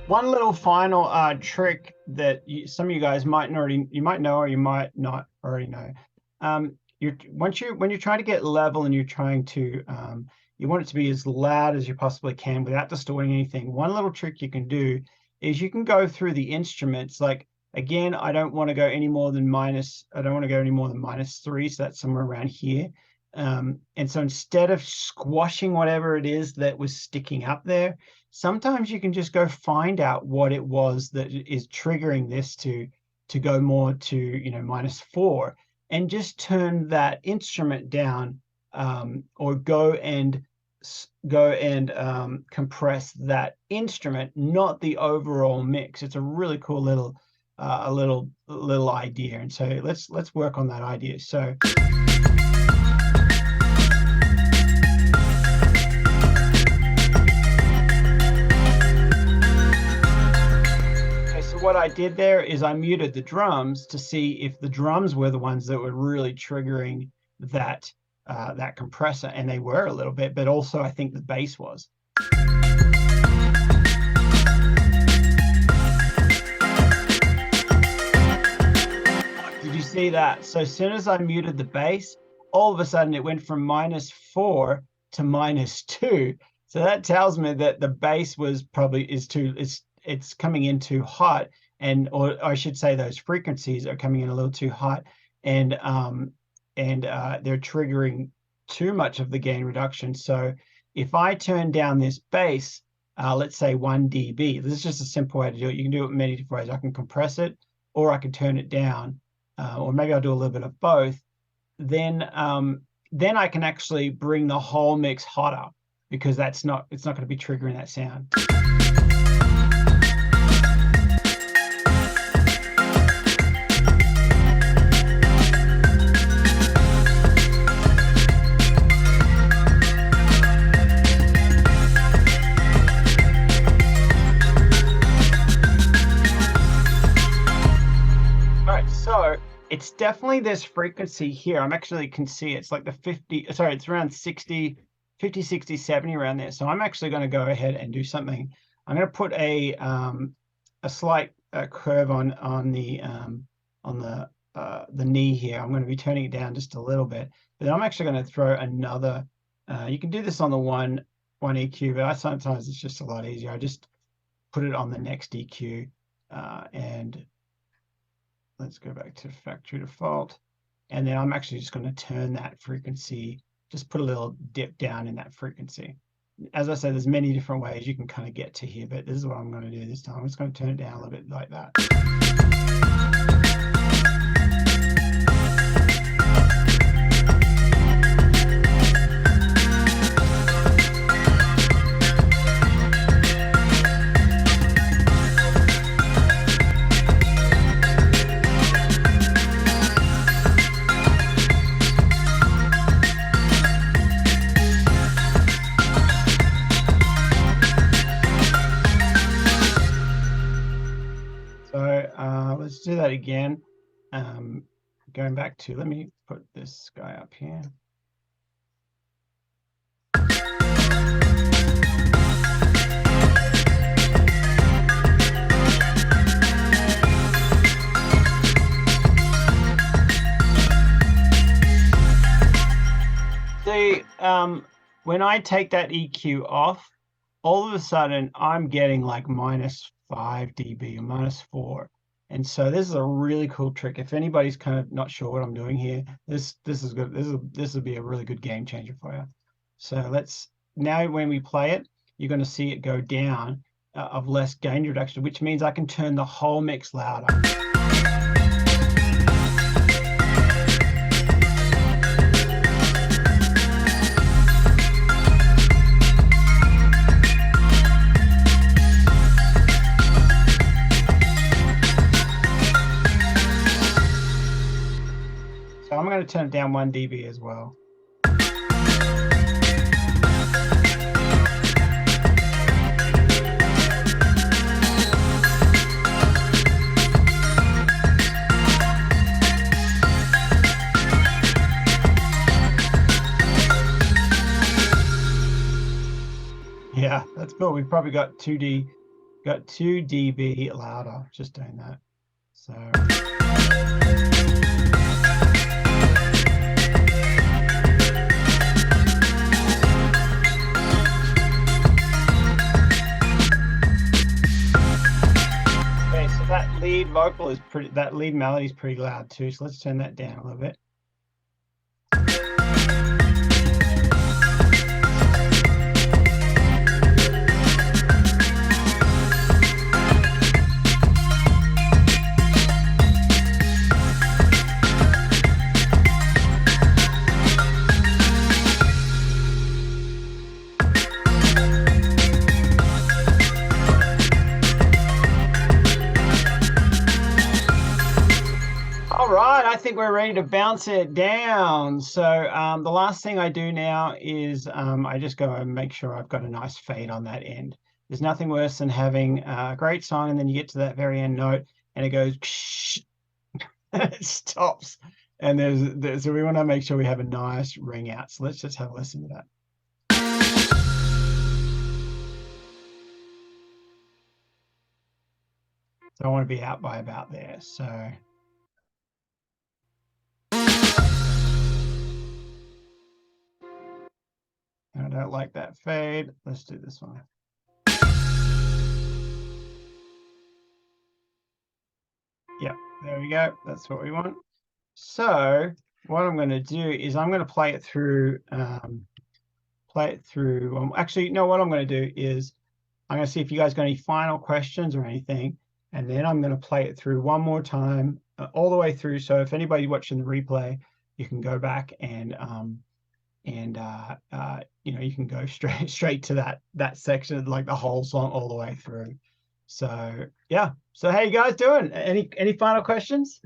one little final trick that some of you guys might know or you might not already know. When you're trying to get level and you're trying to you want it to be as loud as you possibly can without distorting anything. One little trick you can do is you can go through the instruments. Like again, I don't want to go any more than -3, so that's somewhere around here. And so instead of squashing whatever it is that was sticking up there, sometimes you can just go find out what it was that is triggering this to go more to -4, and just turn that instrument down, or go and compress that instrument, not the overall mix. It's a really cool little idea, and so let's work on that idea. So what I did there is I muted the drums to see if the drums were the ones that were really triggering that compressor, and they were a little bit, but also I think the bass was. Did you see that? So as soon as I muted the bass, all of a sudden it went from -4 to -2. So that tells me that the bass was probably it's coming in too hot, or I should say those frequencies are coming in a little too hot, and they're triggering too much of the gain reduction. So if I turn down this bass, let's say 1 dB, this is just a simple way to do it. You can do it many different ways. I can compress it, or I can turn it down, or maybe I'll do a little bit of both. Then I can actually bring the whole mix hotter, because it's not going to be triggering that sound. So it's definitely this frequency here. I'm actually can see it's like the 50, sorry, it's around 60, 50, 60, 70 around there. So I'm actually going to go ahead and do something. I'm going to put a slight curve on the knee here. I'm going to be turning it down just a little bit. But then I'm actually going to throw another. You can do this on the one EQ, but sometimes it's just a lot easier. I just put it on the next EQ and let's go back to factory default. And then I'm actually just going to turn that frequency, just put a little dip down in that frequency. As I said, there's many different ways you can kind of get to here, but this is what I'm going to do this time. I'm just going to turn it down a little bit like that. Let's do that again. Going back to, let me put this guy up here. See, when I take that EQ off, all of a sudden I'm getting like -5 dB or -4. And so this is a really cool trick. If anybody's kind of not sure what I'm doing here, this is good. This will be a really good game changer for you. So now when we play it, you're going to see it go down of less gain reduction, which means I can turn the whole mix louder. So I'm going to turn it down 1 dB as well. Yeah, that's cool. We've probably got 2 dB louder just doing that. So that lead vocal is that lead melody is pretty loud too. So let's turn that down a little bit. I think we're ready to bounce it down. So the last thing I do now is I just go and make sure I've got a nice fade on that end. There's nothing worse than having a great song and then you get to that very end note and it goes it stops. And so we want to make sure we have a nice ring out. So let's just have a listen to that. So I want to be out by about there. So I don't like that fade. Let's do this one. Yep, there we go. That's what we want. So what I'm going to do is I'm going to play it through. Actually, no. What I'm going to do is I'm going to see if you guys got any final questions or anything, and then I'm going to play it through one more time, all the way through. So if anybody watching the replay, you can go back and you can go straight to that section, like the whole song all the way through. So yeah. So how you guys doing? Any final questions?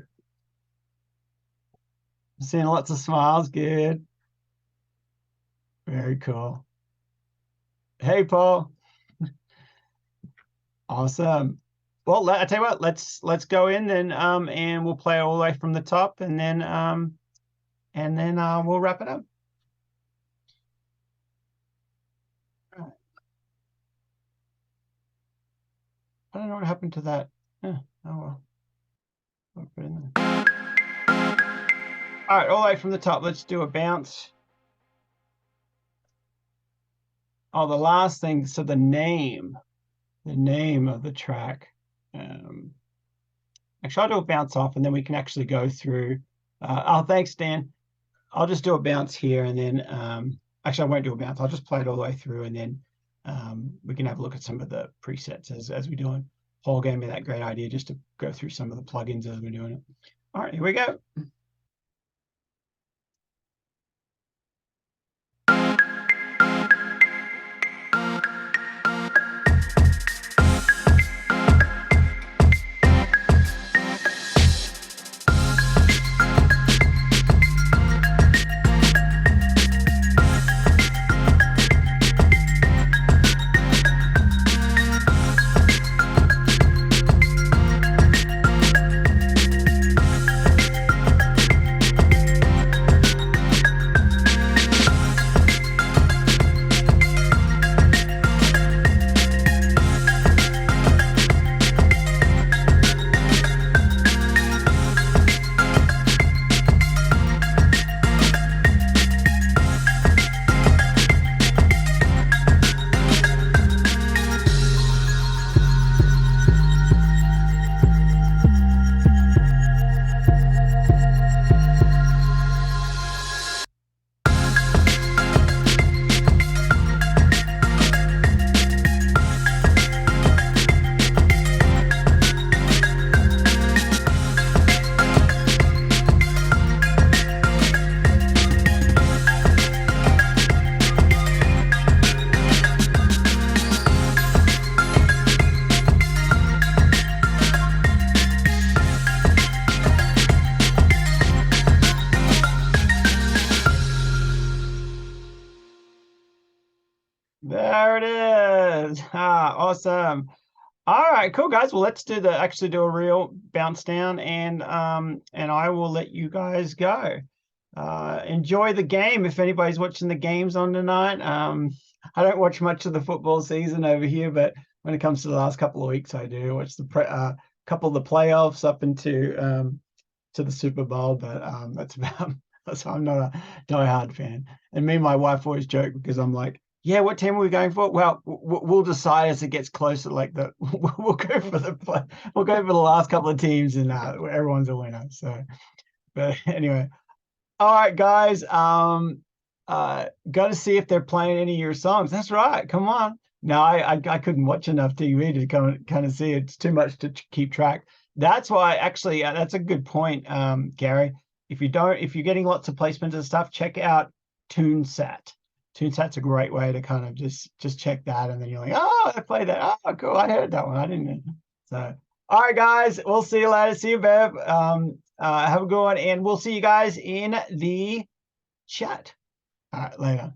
Seeing lots of smiles. Good. Very cool. Hey, Paul. Awesome. Well, I tell you what, let's go in then, and we'll play all the way from the top, and then we'll wrap it up. All right. I don't know what happened to that. Yeah, oh well. I'll put it in there. All right, all the way from the top. Let's do a bounce. Oh, the last thing. So the name of the track. Actually, I'll do a bounce off, and then we can actually go through. Oh, thanks, Dan. I'll just do a bounce here, and then actually I won't do a bounce. I'll just play it all the way through, and then we can have a look at some of the presets as we do it. Paul gave me that great idea just to go through some of the plugins as we're doing it. All right, here we go. There it is. Awesome. All right, cool guys. Well, let's actually do a real bounce down, and I will let you guys go. Enjoy the game if anybody's watching the games on tonight. I don't watch much of the football season over here, but when it comes to the last couple of weeks, I do watch the couple of the playoffs up into to the Super Bowl. But that's about. So I'm not a die-hard fan. And me and my wife always joke because I'm like, yeah, what team are we going for? Well, we'll decide as it gets closer. Like we'll go for the last couple of teams, and everyone's a winner. So, but anyway, all right, guys. Got to see if they're playing any of your songs. That's right. Come on. No, I couldn't watch enough TV to kind of see. It's too much to keep track. That's why, actually, that's a good point, Gary. If you're getting lots of placements and stuff, check out TuneSat. TuneSat's a great way to kind of just check that, and then you're like, oh, I played that. Oh, cool. I heard that one. I didn't know. So, all right, guys. We'll see you later. See you, Bev. Have a good one, and we'll see you guys in the chat. All right, later.